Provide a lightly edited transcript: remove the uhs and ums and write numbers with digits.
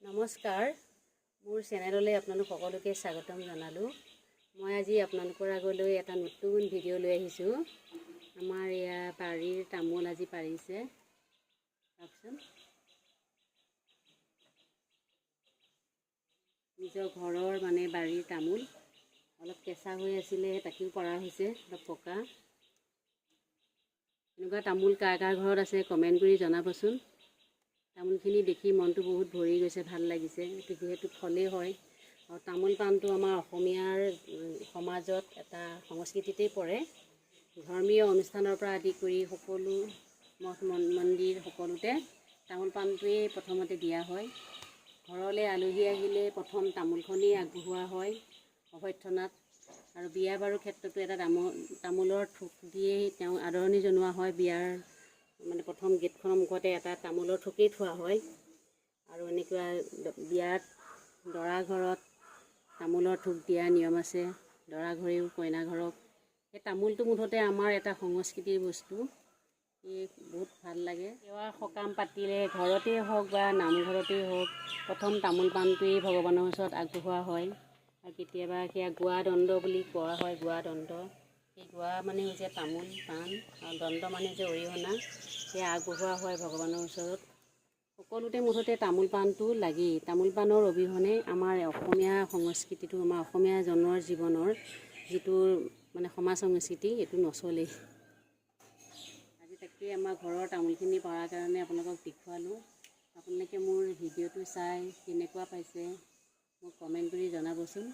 নমস্কাৰ, মোৰ চেনেললৈ আপোনালোক সকলোকে স্বাগতম জনালোঁ। মই আজি আপোনালোকৰ আগলৈ এটা নতুন ভিডিঅ' লৈ আহিছোঁ। আমাৰ ইয়াৰ বাৰীৰ তামোল আজি পাৰিছে, চাওকচোন। নিজৰ ঘৰৰ বাৰীৰ তামোল অলপ কেঁচা হৈ আছিলে, তাকেও পৰা হৈছে, অলপ পকা। এনেকুৱা তামোল কাৰ কাৰ ঘৰত আছে কমেণ্ট কৰি জনাবচোন। তামোলখিনি দেখি মনটো বহুত ভৰি গৈছে, ভাল লাগিছে। এইটো যিহেতু ফলেই হয়, আৰু তামোল পাণটো আমাৰ অসমীয়াৰ সমাজত এটা সংস্কৃতিতেই পৰে। ধৰ্মীয় অনুষ্ঠানৰ পৰা আদি কৰি সকলো মঠ মন্দিৰ সকলোতে তামোল পাণটোৱেই প্ৰথমতে দিয়া হয়। ঘৰলৈ আলহী আহিলে প্ৰথম তামোলখনেই আগবঢ়োৱা হয় অভ্যৰ্থনাত, আৰু বিয়া বাৰুৰ ক্ষেত্ৰতো এটা তামোলৰ থোক দিয়েই তেওঁ আদৰণি জনোৱা হয়। বিয়াৰ প্ৰথম গেটখনৰ মুখতে এটা তামোলৰ থোকেই থোৱা হয়। আৰু এনেকুৱা বিয়াত দৰা ঘৰত তামোলৰ থোক দিয়া নিয়ম আছে, দৰা ঘৰেও কইনা ঘৰক। সেই তামোলটো মুঠতে আমাৰ এটা সংস্কৃতিৰ বস্তু, এই বহুত ভাল লাগে। সেৱা সকাম পাতিলে ঘৰতেই হওক বা নামঘৰতেই হওক, প্ৰথম তামোল পাণটোৱেই ভগৱানৰ ওচৰত আগবঢ়োৱা হয়। আৰু কেতিয়াবা সেয়া গুৱা দণ্ড বুলি কোৱা হয়, গুৱা দণ্ড। সেই গুৱা মানে হৈছে তামোল পাণ, আৰু দণ্ড মানে হৈছে অৰিহণা, সেয়া আগবঢ়োৱা হয় ভগৱানৰ ওচৰত। সকলোতে মুঠতে তামোল পাণটো লাগেই। তামোল পাণৰ অবিহনে আমাৰ অসমীয়া সংস্কৃতিটো, আমাৰ অসমীয়া জনৰ জীৱনৰ যিটো সমাজ সংস্কৃতি, এইটো নচলেই। আজি তাকেই আমাৰ ঘৰৰ তামোলখিনি পৰাৰ কাৰণে আপোনালোকক দেখুৱালোঁ। আপোনালোকে মোৰ ভিডিঅ'টো চাই কেনেকুৱা পাইছে মোক কমেণ্ট কৰি জনাবচোন।